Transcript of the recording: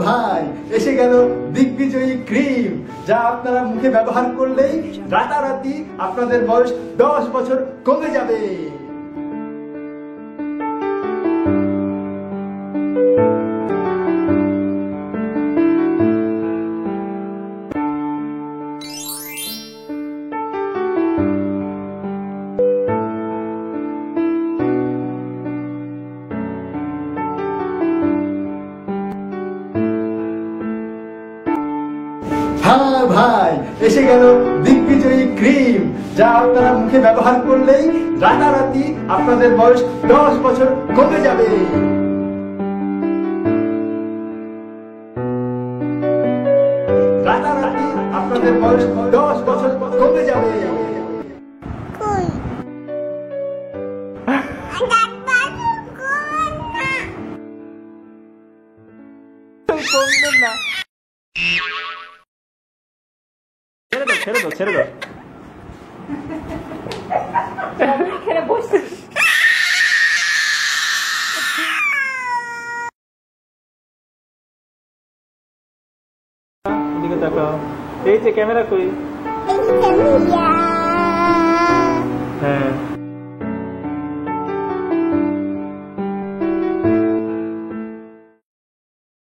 ভাই, এসে গেল দিগ্বিজয়ী ক্রিম, যা আপনারা মুখে ব্যবহার করলেই রাতারাতি আপনাদের বয়স 10 বছর কমে যাবে। হ্যাঁ ভাই, এসে গেল দিগ্বিজয়ী ক্রিম, যা আপনারা মুখে ব্যবহার করলেই রাতারাতি আপনাদের বয়স 10 বছর কমে যাবে। রাতারাতি আপনাদের বয়স 10 বছর কমে যাবে। ছেড়ে দাও ছেড়ে দাও। এখানে বসে এদিকে তাকাও। এই যে ক্যামেরা কই?